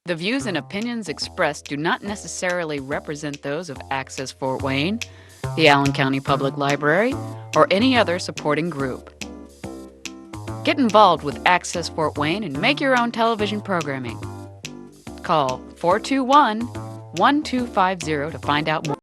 The views and opinions expressed do not necessarily represent those of Access Fort Wayne, the Allen County Public Library, or any other supporting group. Get involved with Access Fort Wayne and make your own television programming. Call 421-1250 to find out more.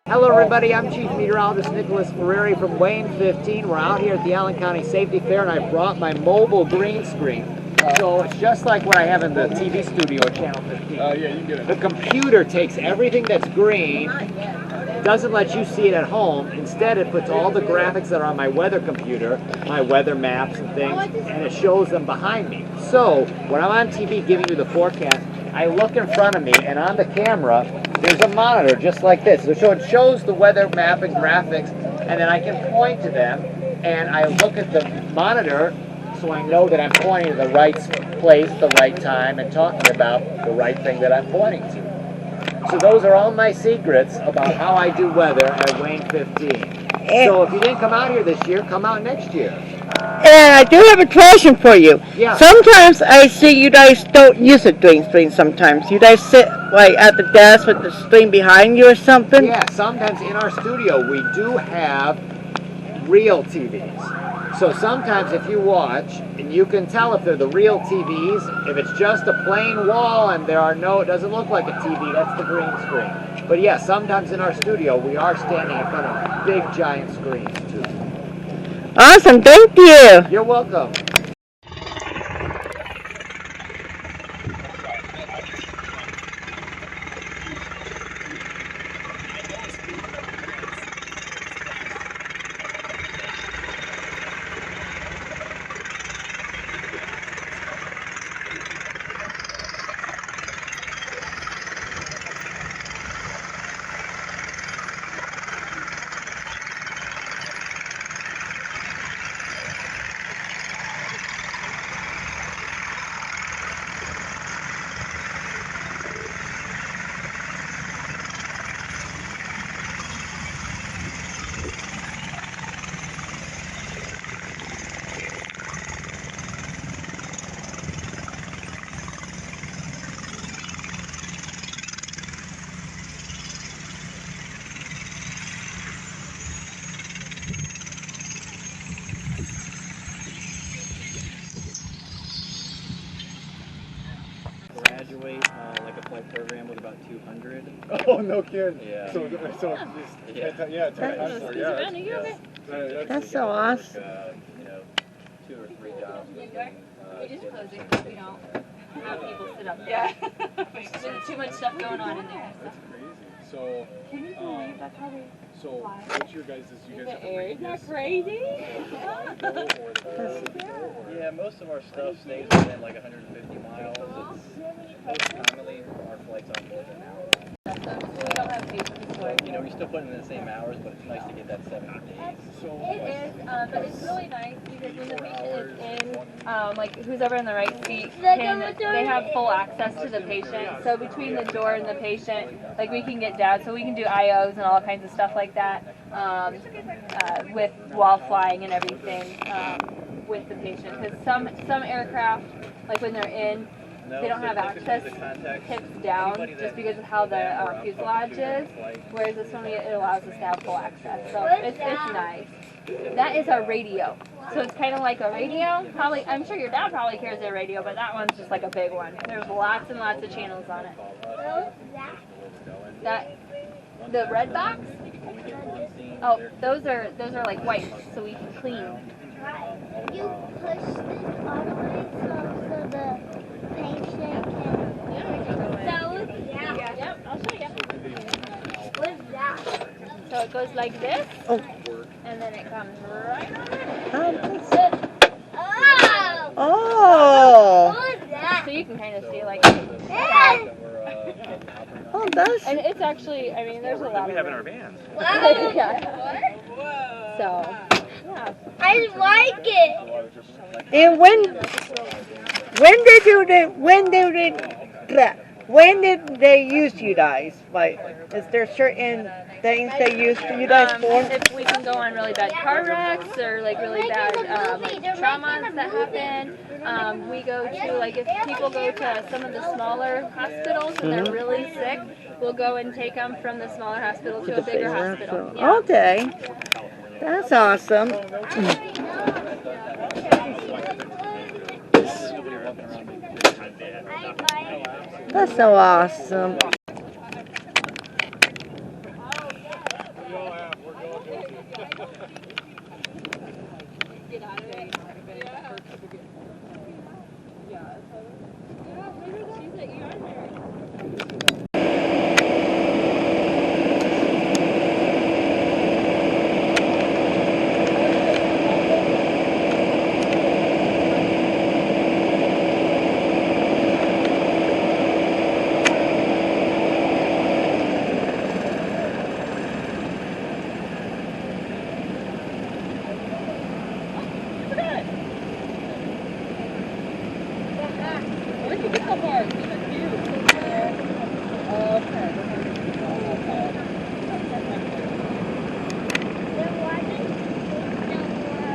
Hello everybody, I'm Chief Meteorologist Nicholas Ferreri from Wayne 15. We're out here at the Allen County Safety Fair and I brought my mobile green screen. So it's just like what I have in the TV studio at Channel 15. Yeah, you can get it. The computer takes everything that's green, doesn't let you see it at home. Instead, it puts all the graphics that are on my weather computer, my weather maps and things, and it shows them behind me. So when I'm on TV giving you the forecast, I look in front of me, and on the camera, there's a monitor just like this. So it shows the weather map and graphics, and then I can point to them, and I look at the monitor so I know that I'm pointing to the right place at the right time and talking about the right thing that I'm pointing to. So those are all my secrets about how I do weather at Wayne 15. So if you didn't come out here this year, come out next year. And I do have a question for you. Yeah. Sometimes I see you guys don't use a green screen sometimes. You guys sit like at the desk with the screen behind you or something? Yeah, sometimes in our studio we do have real TVs. So sometimes if you watch, and you can tell if they're the real TVs, if it's just a plain wall and there are no, it doesn't look like a TV, that's the green screen. But yeah, sometimes in our studio we are standing in front of big giant screens too. Awesome, thank you. You're welcome. no kidding. Yeah. So just, yeah, 10 times more. Yeah. That's so awesome. You know, 2 or 3 jobs. We just close it because we don't have people sit up there. There's too much stuff going on in there. That's crazy. So, Can you believe that's how they so what's your guys' you guys have a Isn't that radius? crazy? Yeah, most of our stuff stays within like 150 miles. It's most commonly our flights on more than an hour. We don't have patients for it. You know, we're still putting in the same hours, but it's nice to get that 70 days. It is, but it's really nice because when the patient is in, like who's over in the right seat, they have full access to the patient. So between the door and the patient, like we can get down, so we can do IOs and all kinds of stuff like that with while flying and everything with the patient. Because some aircraft, like when they're in, they don't have access hips down just because of how the fuselage is, whereas this one it allows us to have full access. So it's nice. That is our radio. So it's kind of like a radio. Probably, I'm sure your dad probably carries a radio, but that one's just like a big one. There's lots and lots of channels on it. That the red box? Oh, those are like wipes, so we can clean. You push this all the way so the patient can. Yep, I'll show you. What's that? So it goes like this, Oh. and then it comes right on it. Oh! Oh. What's that? So you can kind of see like. Hey! Oh, that's. And it's actually, I mean, there's a lot We of have in them. our vans. Wow! Yeah. So, yeah. I like it! And when did they use you guys? Like, is there certain things they use for you guys for? If we can go on really bad car wrecks or like really bad like traumas that happen, we go to, like if people go to some of the smaller hospitals and they're really sick, we'll go and take them from the smaller hospital to a bigger hospital. Yeah. Okay. That's awesome. That's so awesome.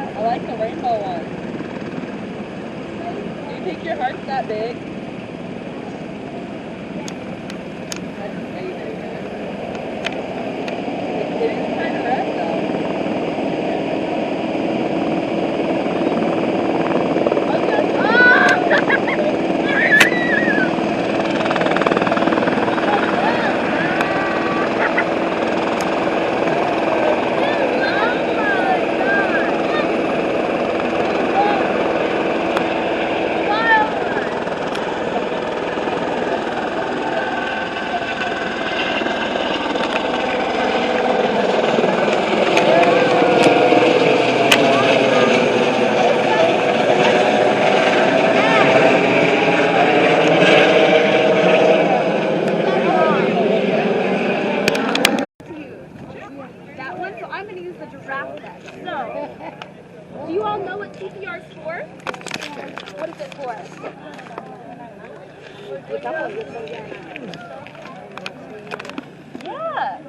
I like the rainbow one. Do you think your heart's that big? That's amazing. It is kind of red That one, so I'm going to use the giraffe next. So, do you all know what CPR is for? What is it for? Yeah.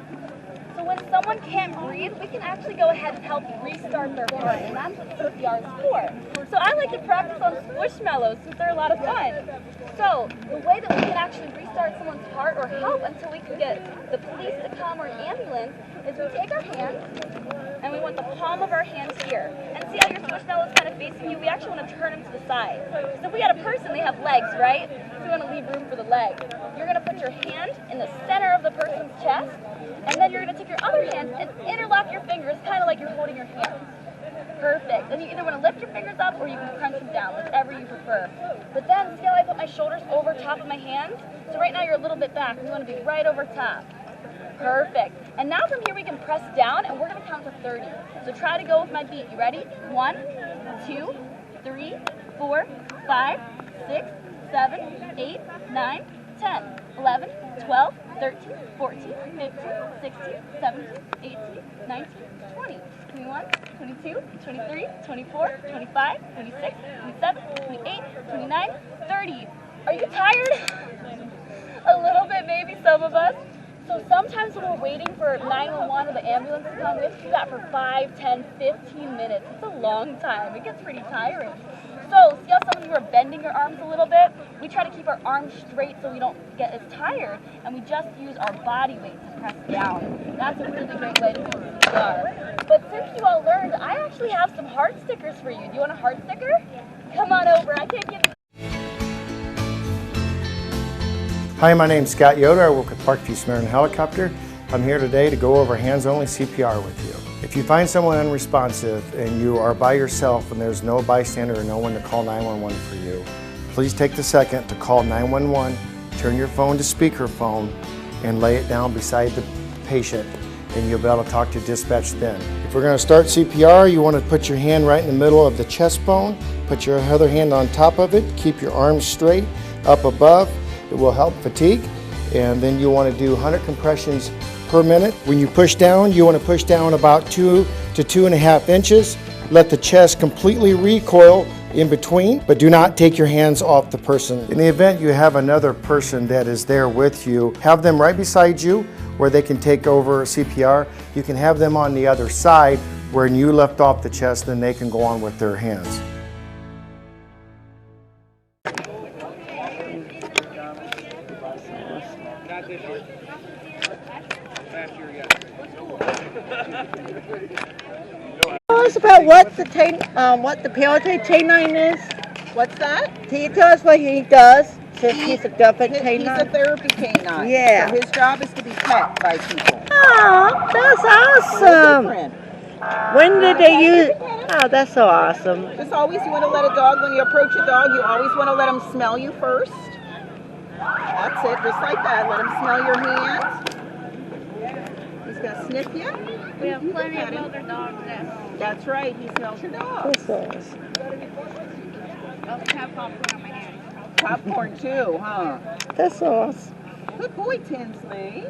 So when someone can't breathe, we can actually go ahead and help restart their heart, and that's what CPR is for. So I like to practice on squishmallows since they're a lot of fun. So the way that we can actually restart someone's heart or help until we can get the police to come or an ambulance is we take our hands and we want the palm of our hand here. And see how your Squishmallow is kind of facing you? We actually want to turn him to the side. So if we had a person, they have legs, right? So we want to leave room for the leg. You're going to put your hand in the center of the person's chest, and then you're going to take your other hand and interlock your fingers, kind of like you're holding your hands. Perfect. And you either want to lift your fingers up or you can crunch them down, whichever you prefer. But then, see how I put my shoulders over top of my hands? So right now you're a little bit back. We want to be right over top. Perfect. And now from here we can press down and we're going to count to 30. So try to go with my beat. You ready? 1, 2, 3, 4, 5, 6, 7, 8, 9, 10, 11, 12, 13, 14, 15, 16, 17, 18, 19, 20, 21, 22, 23, 24, 25, 26, 27, 28, 29, 30. Are you tired? A little bit, maybe some of us. So sometimes when we're waiting for 911 or the ambulance to come, we have to do that for 5, 10, 15 minutes. It's a long time. It gets pretty tiring. So see how some of you are bending your arms a little bit? We try to keep our arms straight so we don't get as tired, and we just use our body weight to press down. That's a really great way to do CPR. But since you all learned, I actually have some heart stickers for you. Do you want a heart sticker? Come on over. I can't give you. Hi, my name's Scott Yoder. I work with Parkview Samaritan Helicopter. I'm here today to go over hands-only CPR with you. If you find someone unresponsive and you are by yourself and there's no bystander or no one to call 911 for you, please take the second to call 911, turn your phone to speakerphone, and lay it down beside the patient, and you'll be able to talk to dispatch then. If we're going to start CPR, you want to put your hand right in the middle of the chest bone, put your other hand on top of it, keep your arms straight up above. It will help fatigue, and then you want to do 100 compressions per minute. When you push down, you want to push down about 2 to 2.5 inches. Let the chest completely recoil in between, but do not take your hands off the person. In the event you have another person that is there with you, have them right beside you where they can take over CPR. You can have them on the other side where you left off the chest, then they can go on with their hands. Tell us about what the PLJ canine is. What's that? Can you tell us what he does since he's a Duffet He's a canine? therapy canine. Yeah. So his job is to be pet by people. Oh, that's awesome. Different. When did they use? Oh, that's so awesome. Just always, you want to let a dog, when you approach a dog, you always want to let him smell you first. That's it, just like that. Let him smell your hands. He's going to sniff you. We have plenty of other dogs that That's right, he smells your dog. That's awesome. also have popcorn on my hands. Popcorn too, huh? That's awesome. Good boy, Tinsley.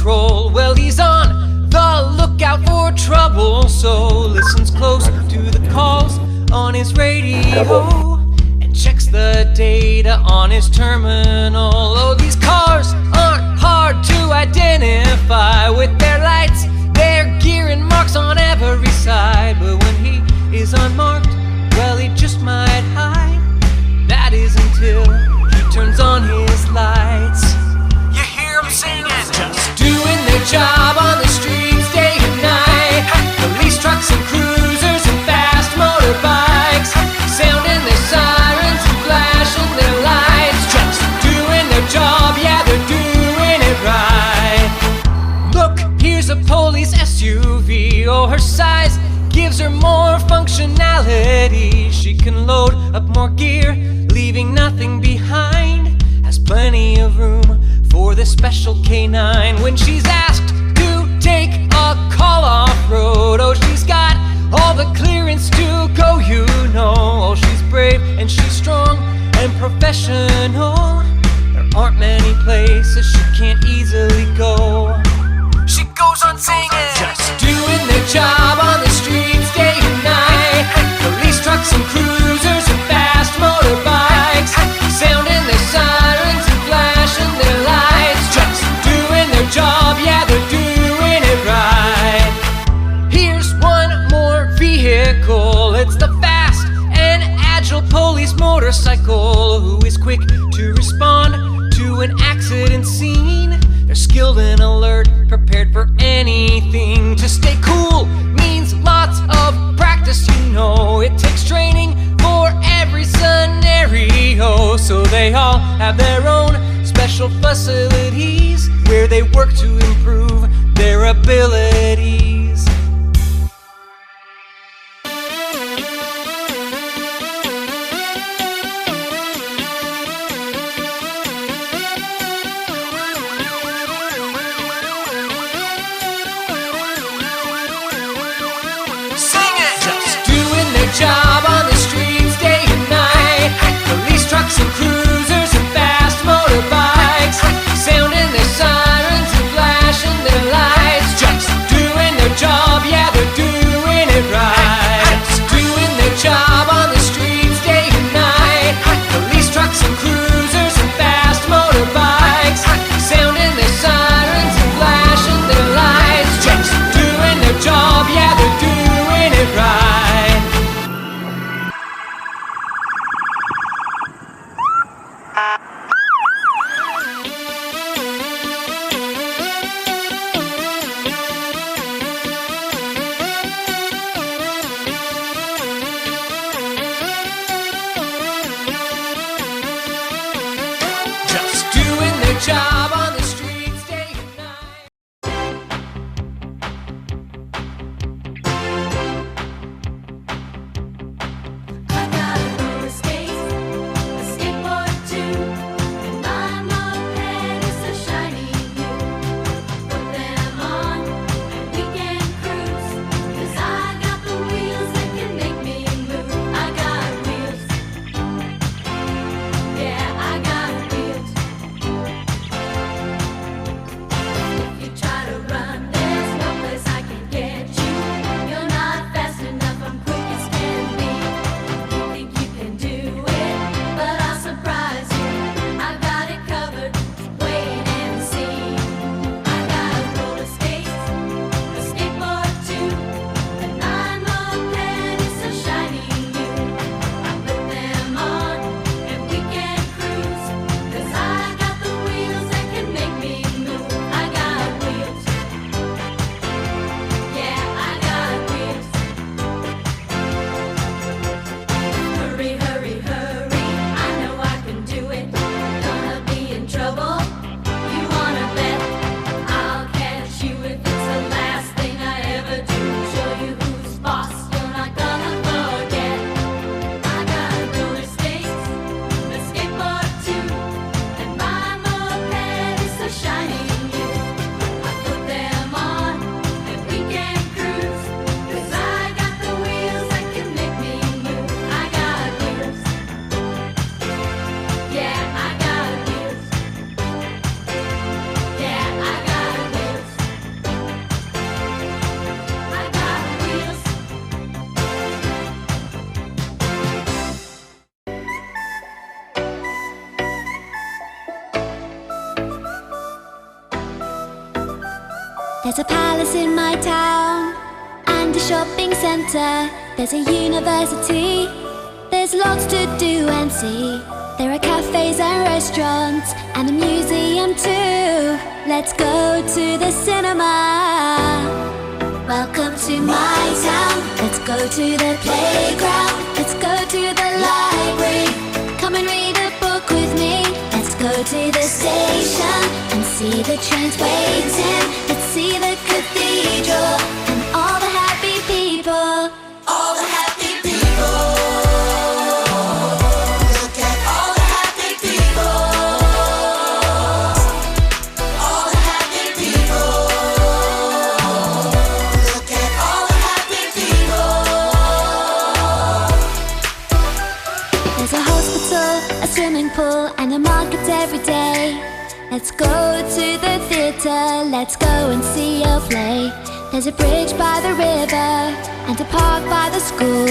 patrol. Well, he's on the lookout for trouble, so listens close to the calls on his radio and checks the data on his terminal. Oh, these cars aren't hard to identify with their lights, their gear and marks on every side. But when he is unmarked, well, he just might hide. That is until he turns on his lights. You hear him singing, just doing their job on the streets day and night. Police trucks and cruisers and fast motorbikes, sounding their sirens and flashing their lights. Just doing their job, yeah, they're doing it right. Look, here's a police SUV. Oh, her size gives her more functionality. She can load up more gear, leaving nothing behind. Has plenty of room for the special K9 when she's asked to take a call off-road. Oh, she's got all the clearance to go, you know. Oh, she's brave and she's strong and professional. There aren't many places she can't easily go. She goes on singing, just doing their job on the streets day and night. Police trucks and cruisers and fast motorbikes, sounding their sirens and flashing their lights. Just doing their job, yeah, they're doing it right. Here's one more vehicle. It's the fast and agile police motorcycle, who is quick to respond to an accident scene. They're skilled and alert, prepared for anything. To stay cool means lots of practice, you know. It takes training for every scenario, so they all have their own special facilities where they work to improve their abilities. Job on the streets day and night. Police trucks and cruisers and fast motorbikes, sounding their sirens and flashing their lights. Just There's a palace in my town and a shopping centre. There's a university. There's lots to do and see. There are cafes and restaurants and a museum too. Let's go to the cinema. Welcome to my town. Let's go to the playground. Let's go to the library. Come and read a book with me. Let's go to the station and see the trains waiting. Let's see the cathedral and all the happy people. All the happy people. Look at all the happy people. All the happy people. Look at all the happy people. There's a hospital, a swimming pool, and a market every day. Let's go to the theatre, let's go and see a play. There's a bridge by the river and a park by the school.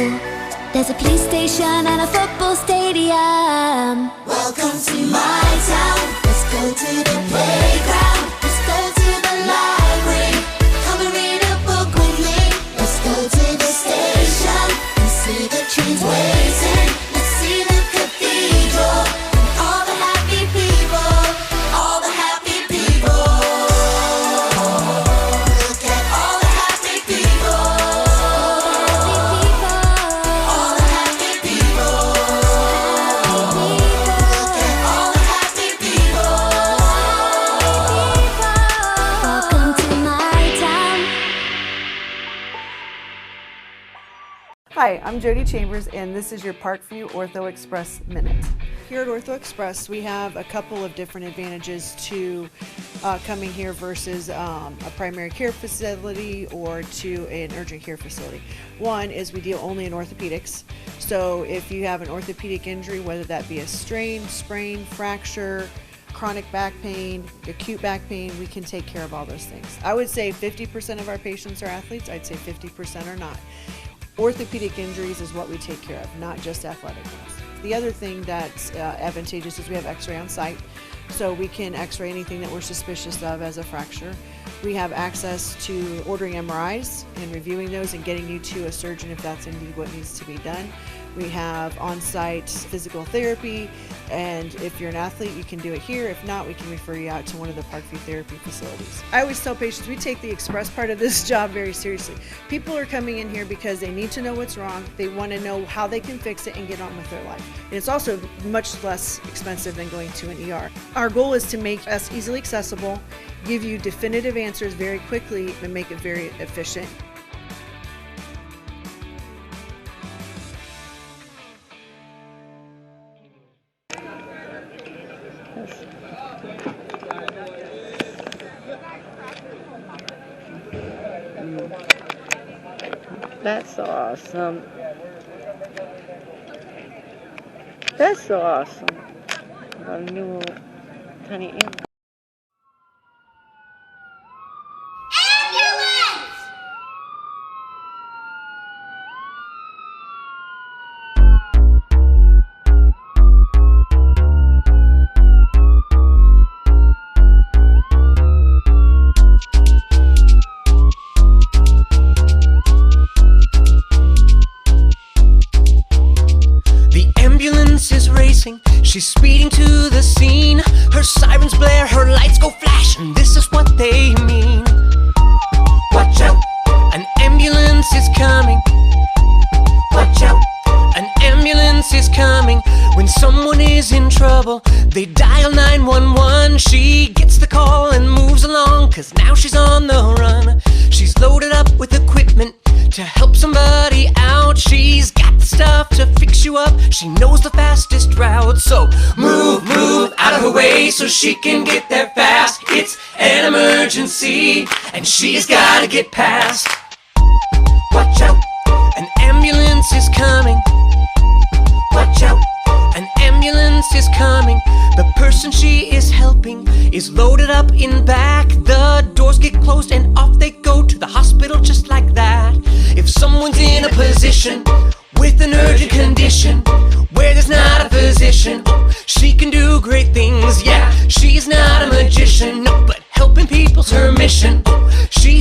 There's a police station and a football stadium. Welcome to my town. Let's go to the playground. Let's go to the library. Come and read a book with me. Let's go to the station and see the trains waiting. Let's see the cathedral and all the happy people. All the happy people. Look at all the happy people. All the happy people. Look at all the happy people. Welcome to my town. Hi, I'm Jody Chambers, and this is your Parkview Ortho Express Minute. Here at Ortho Express, we have a couple of different advantages to coming here versus a primary care facility or to an urgent care facility. One is we deal only in orthopedics. So if you have an orthopedic injury, whether that be a strain, sprain, fracture, chronic back pain, acute back pain, we can take care of all those things. I would say 50% of our patients are athletes. I'd say 50% are not. Orthopedic injuries is what we take care of, not just athletic ones. The other thing that's advantageous is we have x-ray on site, so we can x-ray anything that we're suspicious of as a fracture. We have access to ordering MRIs and reviewing those and getting you to a surgeon if that's indeed what needs to be done. We have on-site physical therapy, and if you're an athlete, you can do it here. If not, we can refer you out to one of the Parkview therapy facilities. I always tell patients we take the express part of this job very seriously. People are coming in here because they need to know what's wrong, they want to know how they can fix it and get on with their life. And it's also much less expensive than going to an ER. Our goal is to make us easily accessible, give you definitive answers very quickly, and make it very efficient. That's so awesome. That's so awesome. Got a new tiny ink. She's speeding to the scene. Her sirens blare, her lights go flash, and this is what they mean. Watch out, an ambulance is coming. Watch out, an ambulance is coming. When someone is in trouble, they dial 911. She gets the call and moves along, 'cause now she's on the run. She's loaded up with equipment to help somebody out. She's got the stuff to fix you up. She knows the fastest route. So move out of her way so she can get there fast. It's an emergency and she's gotta get past. Watch out, an ambulance is coming. Watch out, an ambulance is coming. The person she is helping is loaded up in back. The doors get closed and off they go to the hospital just like that. If someone's in a position with an urgent condition where there's not a physician, she can do great things. Yeah, she's not a magician, no, but helping people's her mission. She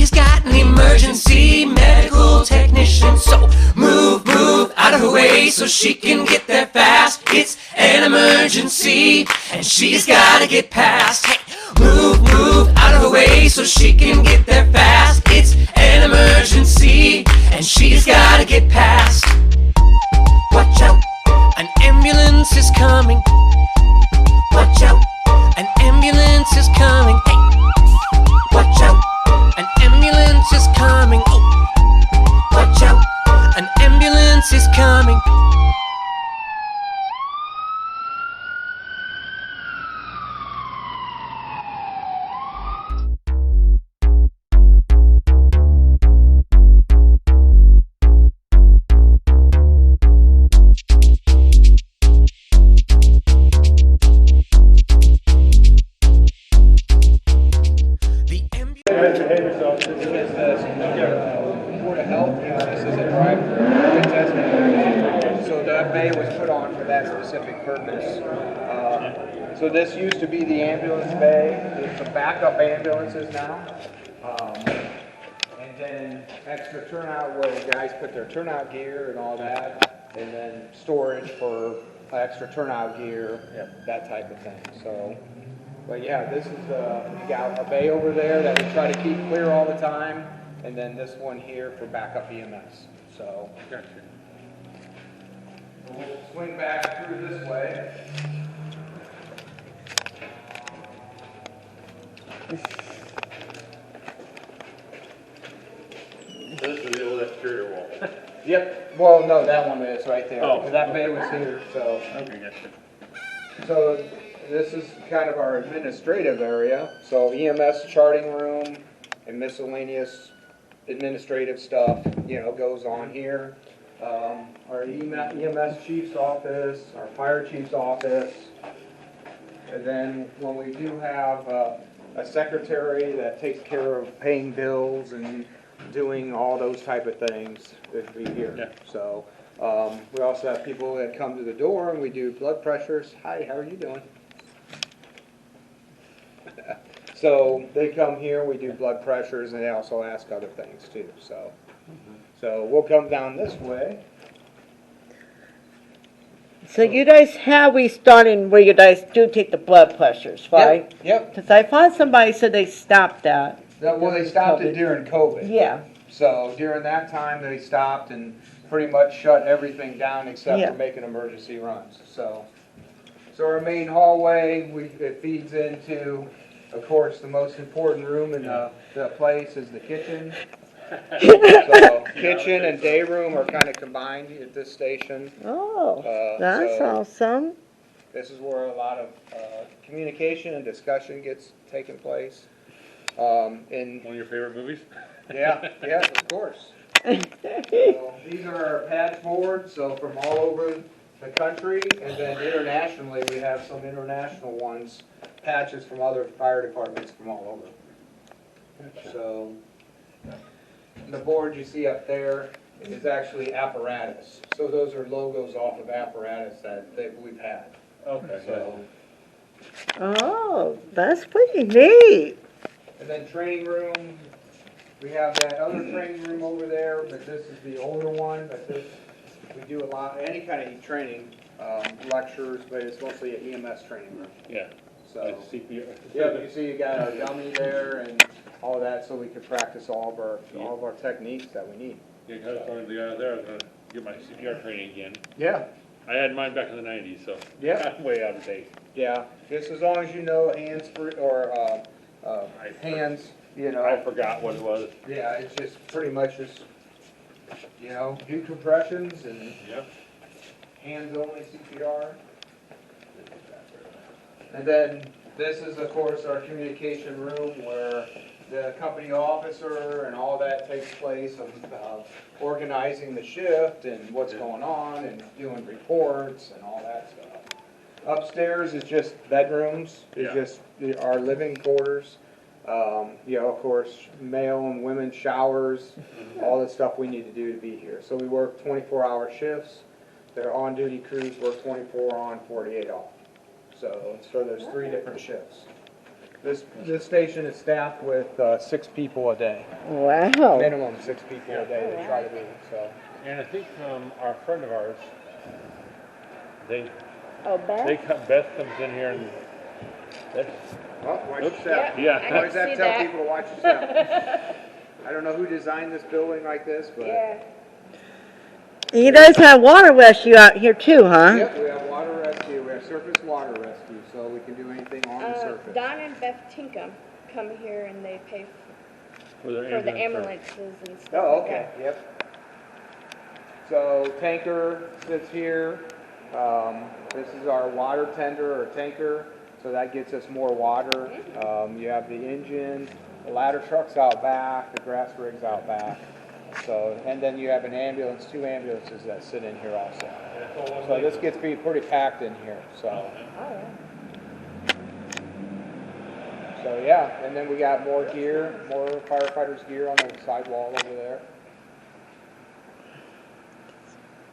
emergency, and she's gotta get past. Hey, move, move out of her way so she can get there fast. It's an emergency, and she's gotta get past. Watch out, an ambulance is coming. Watch out, an ambulance is coming. Hey, watch out, an ambulance is coming. Oh, watch out, an ambulance is coming. Behave yourself. This is the Board of Health. This is a drive-through testing. So that bay was put on for that specific purpose. So this used to be the ambulance bay. There's some backup ambulances now. And then extra turnout where the guys put their turnout gear and all that. And then storage for extra turnout gear, that type of thing. So. But yeah, this is, we got a bay over there that we try to keep clear all the time, and then this one here for backup EMS. So, we'll swing back through this way. This is the old exterior wall. Yep. Well, no, that one is right there. Oh. That bay was here, so. Okay, gotcha. So this is kind of our administrative area. So EMS charting room and miscellaneous administrative stuff, goes on here. Our EMS chief's office, our fire chief's office. And then when we do have a secretary that takes care of paying bills and doing all those type of things, it'd be here. Yeah. So we also have people that come to the door and we do blood pressures. Hi, how are you doing? So they come here, we do blood pressures, and they also ask other things too. So we'll come down this way. So you guys have restarting where you guys do take the blood pressures, right? Yep. Because I found somebody said they stopped that. Well, they stopped it during COVID. Yeah. So during that time, they stopped and pretty much shut everything down except Yeah. for making emergency runs. So our main hallway, it feeds into, of course, the most important room in the place is the kitchen. So kitchen and day room are kind of combined at this station. Oh, that's awesome. This is where a lot of communication and discussion gets taken place. One of your favorite movies? Yeah, of course. So these are our patch boards, so from all over the country, and then internationally, we have some international ones, patches from other fire departments from all over. So the board you see up there is actually apparatus. So those are logos off of apparatus that we've had. Okay. So. Oh, that's pretty neat. And then training room, we have that other training room over there, but this is the older one. But this, we do a lot, any kind of training, lectures, but it's mostly an EMS training room. Yeah. So like CPR. yeah, you see, you got a dummy there and all that, so we can practice all of our techniques that we need. Yeah, because I was telling the guy there I was going to get my CPR training again. Yeah. I had mine back in the 90s, so Yeah. I'm way out of date. Yeah, just as long as you know hands free or hands, I forgot what it was. Yeah, it's just pretty much just, do compressions and hands only CPR. And then this is, of course, our communication room where the company officer and all that takes place of organizing the shift and what's going on and doing reports and all that stuff. Upstairs is just bedrooms, it's just our living quarters. Of course, male and women's showers, all the stuff we need to do to be here. So we work 24-hour shifts. Their on-duty crews work 24 on, 48 off. So there's 3 different shifts. This station is staffed with 6 people a day. Wow. Minimum 6 people a day they try to be. So. And I think our friend of ours, Oh, Beth comes in here and that's, Watch Oops. yourself. Yeah. I always have see to tell that. people to watch yourself. I don't know who designed this building like this, but. Yeah. You guys have water rescue out here too, huh? Yep, we have water rescue, we have surface water rescue, so we can do anything on the surface. Don and Beth Tinkham come here and they pay for for the ambulances and stuff. Oh, like okay, that. yep. So tanker sits here. This is our water tender or tanker, so that gets us more water. You have the engine, the ladder truck's out back, the grass rig's out back. So, and then you have an ambulance, 2 ambulances that sit in here also. So this gets to be pretty packed in here, so. So yeah, and then we got more gear, more firefighters' gear on the sidewall over there.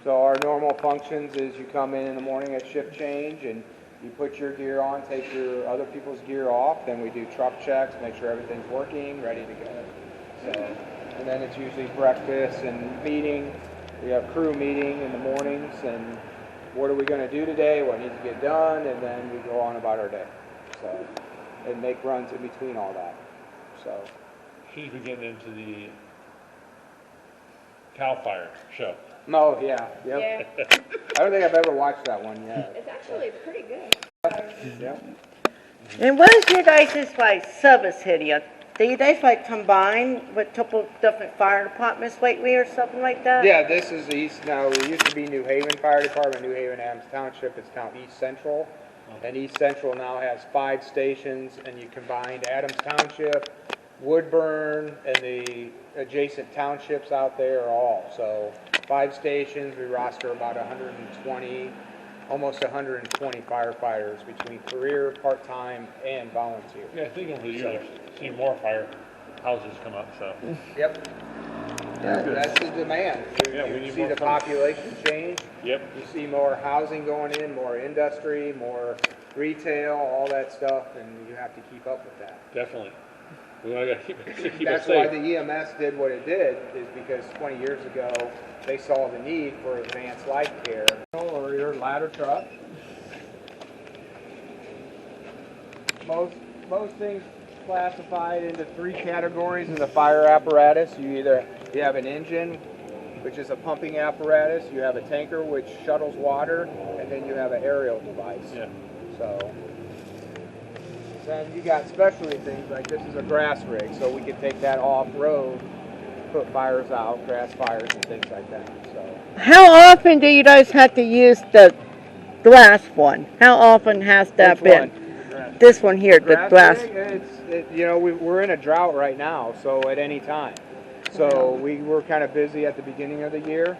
So our normal functions is you come in the morning at shift change and you put your gear on, take your other people's gear off, then we do truck checks, make sure everything's working, ready to go. So, and then it's usually breakfast and meeting. We have crew meeting in the mornings and what are we going to do today, what needs to get done, and then we go on about our day. So, and make runs in between all that. So. she's been getting into the CAL FIRE show. Oh, yeah, yep. Yeah. I don't think I've ever watched that one yet. It's actually pretty good. Yep. And what is your guys' like service area? Do you guys like combine with a couple different fire departments lately or something like that? Yeah, this is the East, now, it used to be New Haven Fire Department, New Haven, Adams Township, it's now East Central. And East Central now has 5 stations, and you combined Adams Township, Woodburn, and the adjacent townships out there are all. So 5 stations, we roster about 120, almost 120 firefighters between career, part-time, and volunteer. Yeah, I think over the years I've seen more fire houses come up, so. Yep. That's the demand. Yeah, we You need see more the folks. population change. Yep. You see more housing going in, more industry, more retail, all that stuff, and you have to keep up with that. Definitely. We gotta keep it That's why safe. the EMS did what it did, is because 20 years ago, they saw the need for advanced life care. Or your ladder truck. Most things classified into 3 categories in the fire apparatus. You have an engine, which is a pumping apparatus, you have a tanker, which shuttles water, and then you have an aerial device. Yeah. So, then you got specialty things, like this is a grass rig, so we can take that off-road, put fires out, grass fires and things like that, so. How often do you guys have to use the glass one? How often has that Which been? one? This one here, the glass. rig, we're in a drought right now, so at any time. So we were kind of busy at the beginning of the year.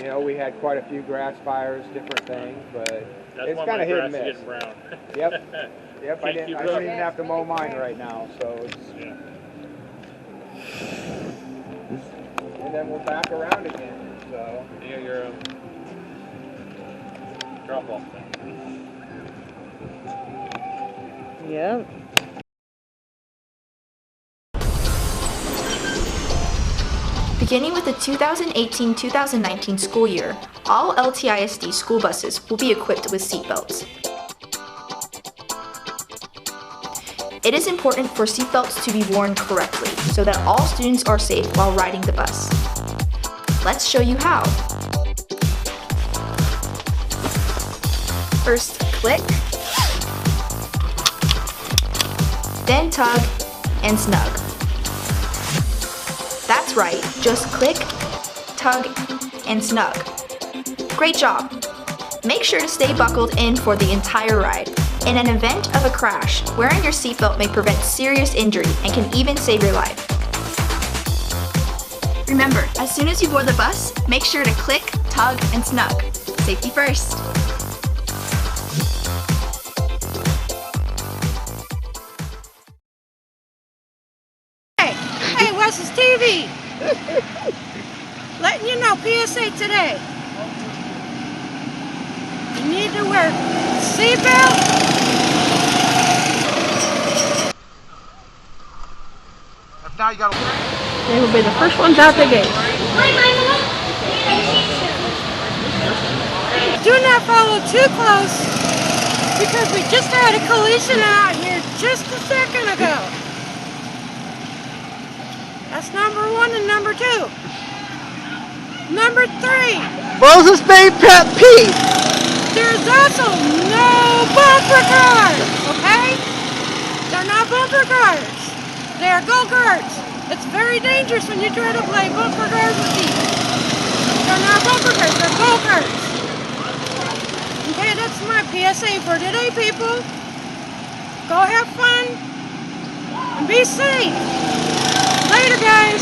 You know, we had quite a few grass fires, different things, but That's it's why kind my of hit grass and is miss. getting brown. Yep, I Can't keep don't up. even have to mow mine right now, so it's, Yeah. and then we're back around again, so. Yeah, your drop off thing. Yeah. Beginning with the 2018-2019 school year, all LTISD school buses will be equipped with seatbelts. It is important for seatbelts to be worn correctly so that all students are safe while riding the bus. Let's show you how. First, click, then tug and snug. That's right, just click, tug, and snug. Great job! Make sure to stay buckled in for the entire ride. In an event of a crash, wearing your seatbelt may prevent serious injury and can even save your life. Remember, as soon as you board the bus, make sure to click, tug, and snug. Safety first! Hey, Wes's TV! Letting you know, PSA today. You need to wear seatbelt. Now you gotta. They will be the first ones out the gate. Do not follow too close because we just had a collision out here just a second ago. That's number 1 and number 2. Number 3. Moses Bay pet peeve. There's also no bumper cars, okay? They're not bumper cars. They're go-karts. It's very dangerous when you try to play bumper cars with people. They're not bumper cars, they're go-karts. Okay, that's my PSA for today, people. Go have fun and be safe. Later, guys.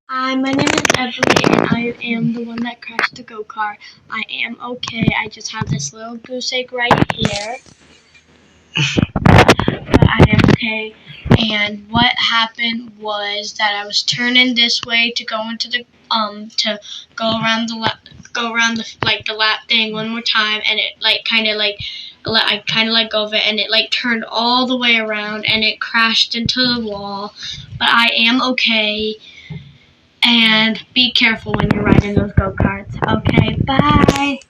Hi, my name is Evelyn, and I am the one that crashed the go-kart. I am okay. I just have this little goose egg right here. But I am okay. And what happened was that I was turning this way to go into the to go around the lap thing one more time, and it I kind of let go of it, and it turned all the way around, and it crashed into the wall. But I am okay. And be careful when you're riding those go-karts. Okay, bye!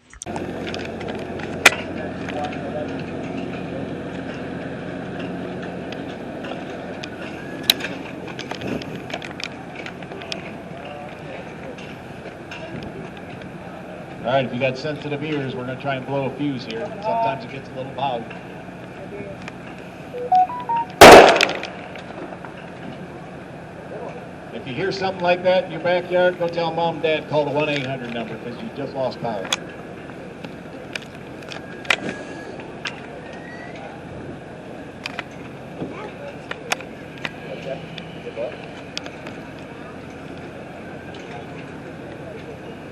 All right, if you got sensitive ears, we're going to try and blow a fuse here. Sometimes it gets a little loud. If you hear something like that in your backyard, go tell Mom and Dad, call the 1-800 number because you just lost power.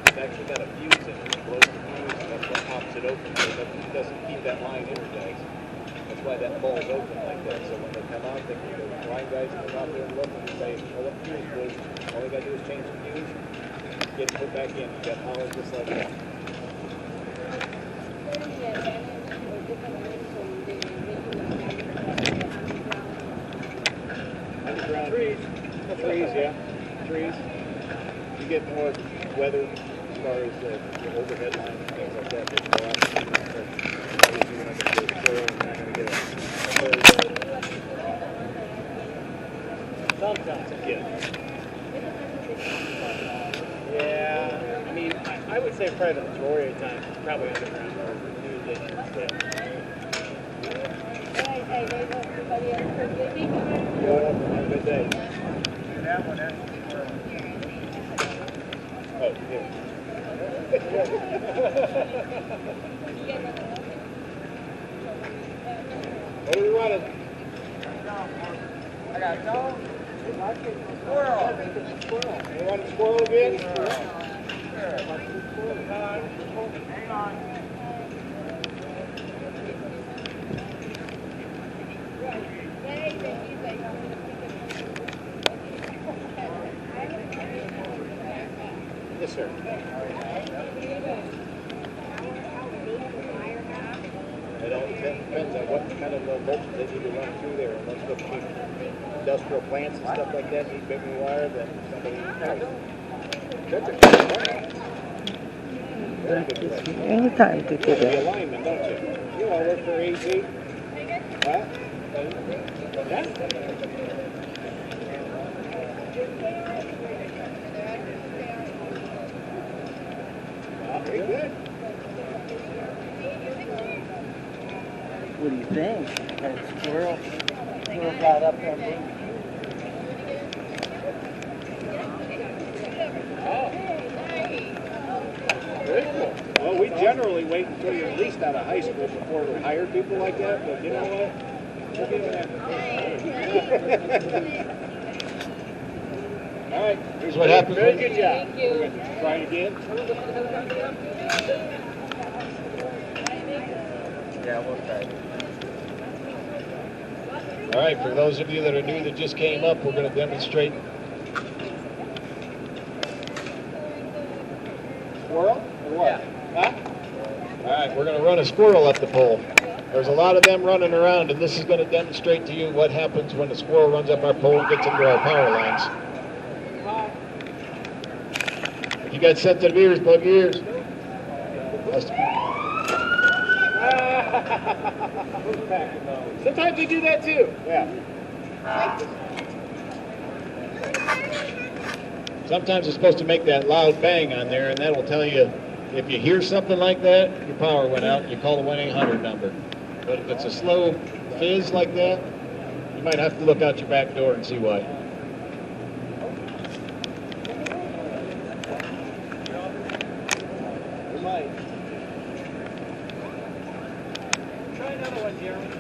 It's actually got a fuse in it. It blows the fuse, and that's what pops it open. So it doesn't keep that line energized. That's why that ball's open like that. So when they come out, the line guys come out there and look and say, oh, what fuse blew? All they got to do is change the fuse, get it put back in. You got power just like that. Underground trees, yeah, trees. You get more weather as far as the overhead lines and things like that. They go out. Obviously, we're not going to get a squirrel. We're not going to get a sometimes, yeah. Yeah, I mean, I would say probably the majority of the time, probably underground or have a good day. Oh, yeah. What are we running? I got a dog. Squirrel. You running squirrel again? Hang on. Yes, sir. It all depends on what kind of voltage they need to run through there. And most of the industrial plants and stuff like that need bigger wire than somebody else. That's a good point. Anytime to do You that. alignment, don't you? You all work for AZ? What? Yeah? Pretty good. What do you think? That squirrel got up there and Very cool. Well, we generally wait until you're at least out of high school before we hire people like that, but you know what? We'll give it that. All right, here's what happens. Very good job. Thank you. We're going to try it again. yeah, we'll try. All right, for those of you that are new that just came up, we're going to demonstrate. Squirrel or what? Yeah. Huh? All right, we're going to run a squirrel up the pole. There's a lot of them running around, and this is going to demonstrate to you what happens when a squirrel runs up our pole and gets into our power lines. If you got sensitive ears, plug your ears. Sometimes we do that too. Yeah. Sometimes it's supposed to make that loud bang on there, and that'll tell you if you hear something like that, your power went out, and you call the 1-800 number. But if it's a slow fizz like that, you might have to look out your back door and see why. You might. Try another one, Jeremy.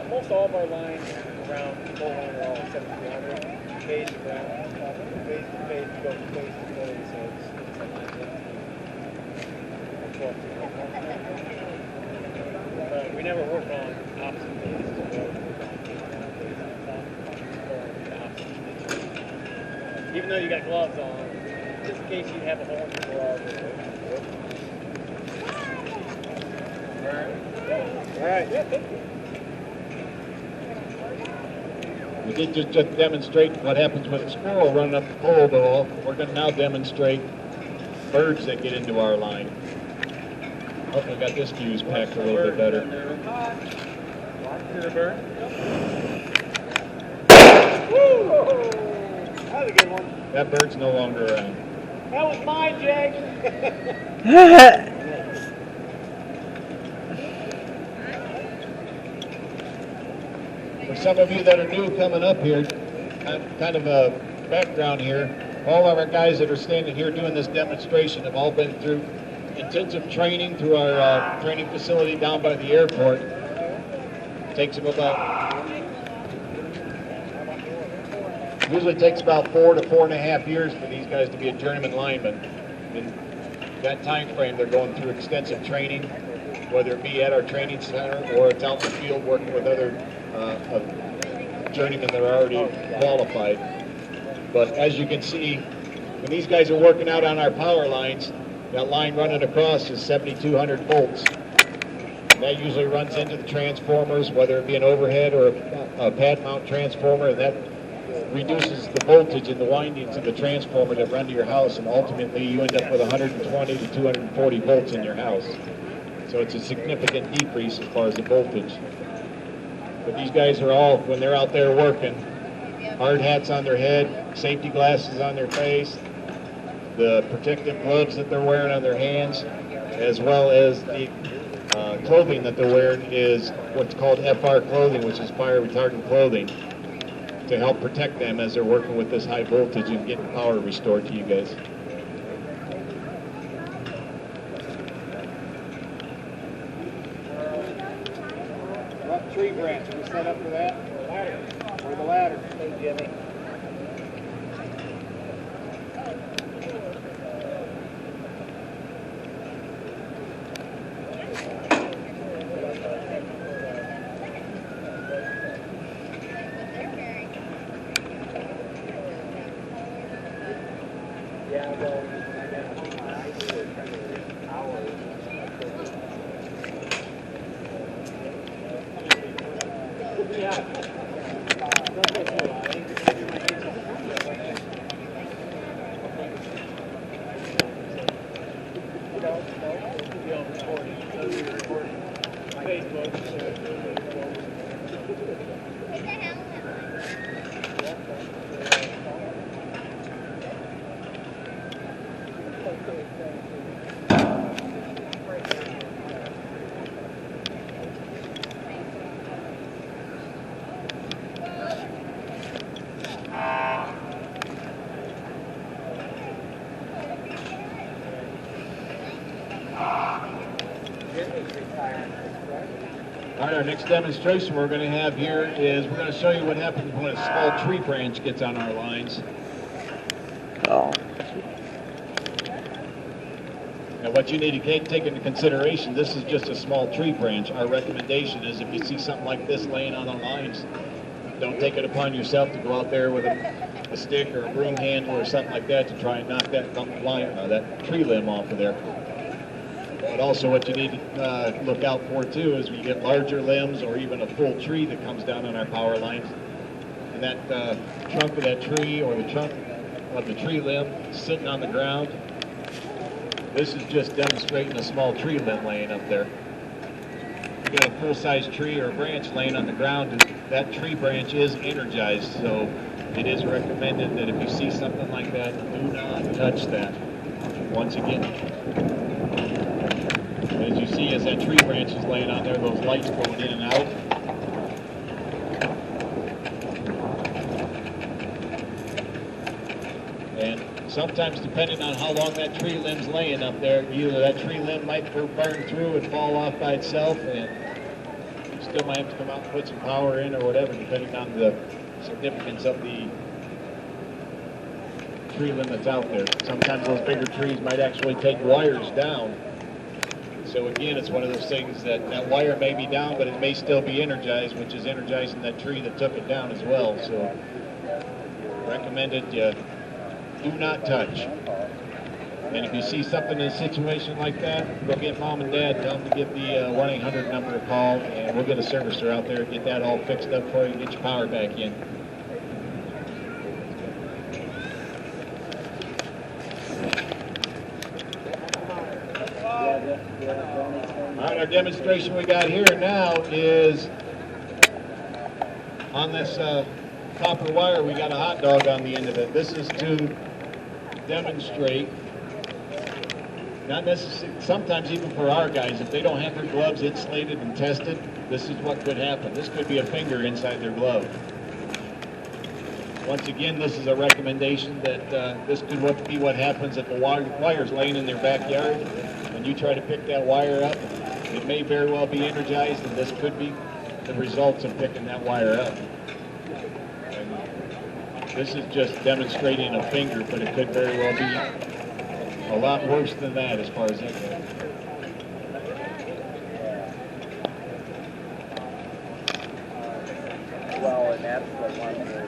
Most all of our lines around 400 are all 7300. Phase to ground, phase to phase, go from phase to phase, so it's we never work on opposite phases. Even though you got gloves on, just in case you have a hole in your glove. All right. Yeah, thank you. We did just demonstrate what happens with a squirrel running up the pole ball. We're going to now demonstrate birds that get into our line. Hope we got this fuse packed a little bit better. That was a good one. That bird's no longer around. That was mine, Jake. For some of you that are new coming up here, kind of a background here, all of our guys that are standing here doing this demonstration have all been through intensive training through our training facility down by the airport. Takes them usually takes about 4 to 4.5 years for these guys to be a journeyman lineman. In that time frame, they're going through extensive training, whether it be at our training center or it's out in the field working with other journeymen that are already qualified. But as you can see, when these guys are working out on our power lines, that line running across is 7,200 volts. And that usually runs into the transformers, whether it be an overhead or a pad mount transformer, and that reduces the voltage in the windings of the transformer that run to your house, and ultimately you end up with 120 to 240 volts in your house. So it's a significant decrease as far as the voltage. But these guys are all, when they're out there working, hard hats on their head, safety glasses on their face, the protective gloves that they're wearing on their hands, as well as the clothing that they're wearing is what's called FR clothing, which is fire retardant clothing, to help protect them as they're working with this high voltage and getting power restored to you guys. What tree branch are we set up for that? Or ladder? Or the ladder? Hey, Jimmy. All right, our next demonstration we're going to have here is we're going to show you what happens when a small tree branch gets on our lines. Oh. Now what you need to take into consideration, this is just a small tree branch. Our recommendation is if you see something like this laying on the lines, don't take it upon yourself to go out there with a stick or a broom handle or something like that to try and knock that that tree limb off of there. But also what you need to look out for too is when you get larger limbs or even a full tree that comes down on our power lines, and that trunk of that tree or the trunk of the tree limb sitting on the ground, this is just demonstrating a small tree limb laying up there. You got a full-size tree or a branch laying on the ground, and that tree branch is energized, so it is recommended that if you see something like that, do not touch that. Once again, as you see, as that tree branch is laying out there, those lights going in and out. And sometimes, depending on how long that tree limb's laying up there, either that tree limb might burn through and fall off by itself, and you still might have to come out and put some power in or whatever, depending on the significance of the tree limb that's out there. Sometimes those bigger trees might actually take wires down. So again, it's one of those things that that wire may be down, but it may still be energized, which is energizing that tree that took it down as well. So recommended you do not touch. And if you see something in a situation like that, go get mom and dad, tell them to give the 1-800 number a call, and we'll get a servicer out there, get that all fixed up for you, and get your power back in. All right, our demonstration we got here now is on this copper wire. We got a hot dog on the end of it. This is to demonstrate, not necessarily, sometimes even for our guys, if they don't have their gloves insulated and tested, this is what could happen. This could be a finger inside their glove. Once again, this is a recommendation that this could be what happens if the wire's laying in their backyard and you try to pick that wire up. It may very well be energized, and this could be the results of picking that wire up. And this is just demonstrating a finger, but it could very well be a lot worse than that as far as that goes. Well, and that's the one where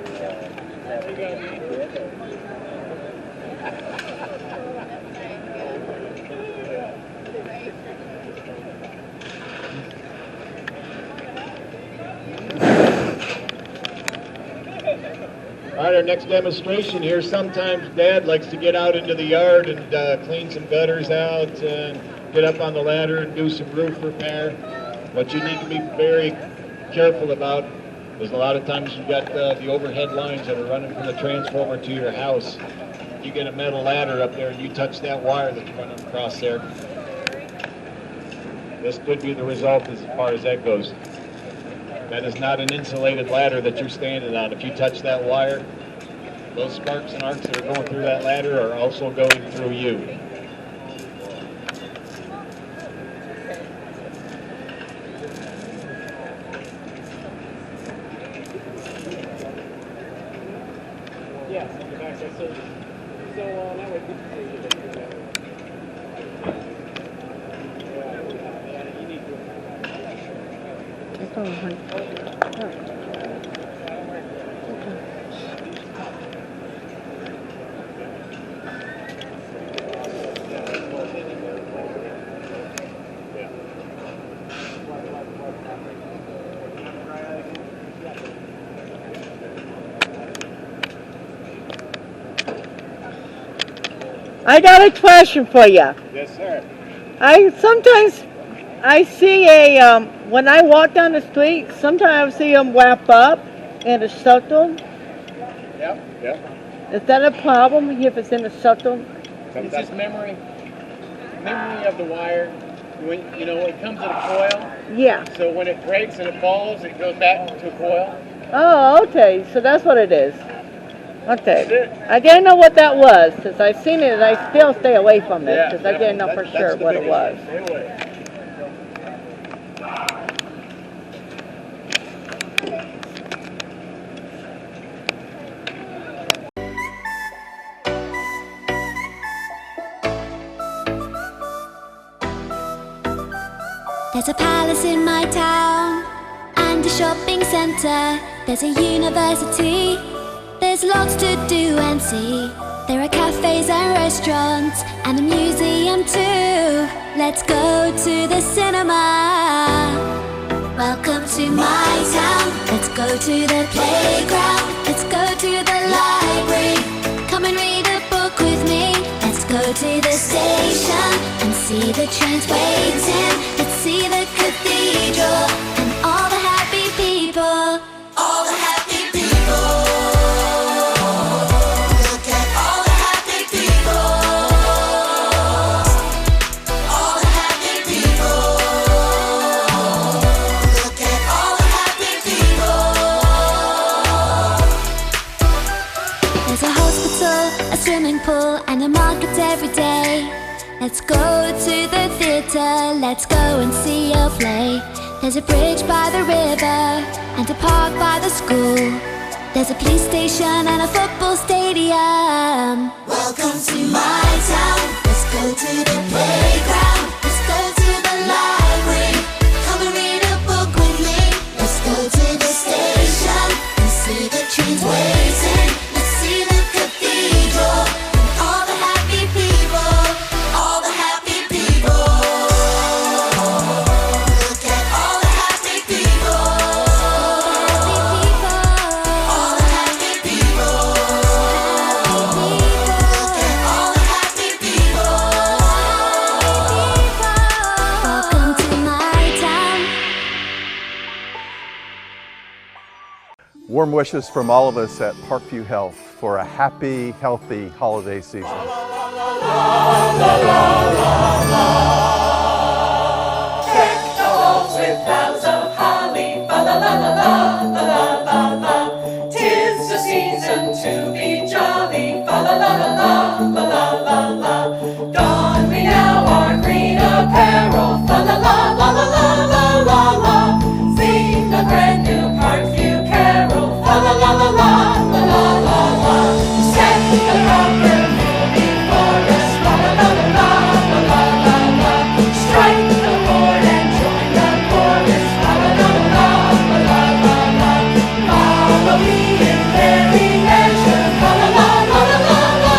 All right, our next demonstration here, sometimes Dad likes to get out into the yard and clean some gutters out and get up on the ladder and do some roof repair. What you need to be very careful about is a lot of times you've got the overhead lines that are running from the transformer to your house. You get a metal ladder up there and you touch that wire that's running across there. This could be the result as far as that goes. That is not an insulated ladder that you're standing on. If you touch that wire, those sparks and arcs that are going through that ladder are also going through you. Yes, on the backside. So that way people see you. I got a question for you. Yes, sir. I I see when I walk down the street, sometimes I see them wrap up in a circle. Yep. Is that a problem if it's in a circle? It's just memory of the wire. When it comes in a coil. Yeah. So when it breaks and it falls, it goes back to a coil. Oh, okay. So that's what it is. Okay. I didn't know what that was. Since I've seen it, I still stay away from it because I didn't know for sure what it was. Stay away. There's a palace in my town and a shopping centre. There's a university. There's lots to do and see. There are cafes and restaurants and a museum too. Let's go to the cinema. Welcome to my town. Let's go to the playground. Let's go to the library. Come and read a book with me. Let's go to the station and see the trains waiting. Let's see the cathedral and all the happy people. All the happy people. Look at all the happy people. All the happy people. Look at all the happy people. There's a hospital, a swimming pool, and a market every day. Let's go to the theatre, let's go and see a play. There's a bridge by the river and a park by the school. There's a police station and a football stadium. Welcome to my town. Let's go to the playground. Let's go to the library. Come and read a book with me. Let's go to the station and see the trains waiting. Let's see the cathedral and all the happy people. All the happy people. Look at all the happy people. All the happy people. Look at all the happy people. Welcome to my town. Warm wishes from all of us at Parkview Health for a happy, healthy holiday season. Deck the halls with boughs of holly, fa la la la la la la la la. 'Tis the season to be jolly, fa la la la la la la la la. Don we now our green apparel, fa la la la la la la la la. Sing a brand new Parkview carol, fa la la la la la la la la. Set the proper fool before us, fa la la la la la la la la. Strike the chord and join the chorus, fa la la la la la la la. Follow me in merry measure, fa la la la la la la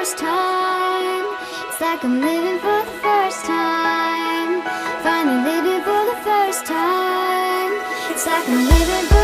first time. It's like I'm living for the first time. Finally living for the first time. It's like I'm living for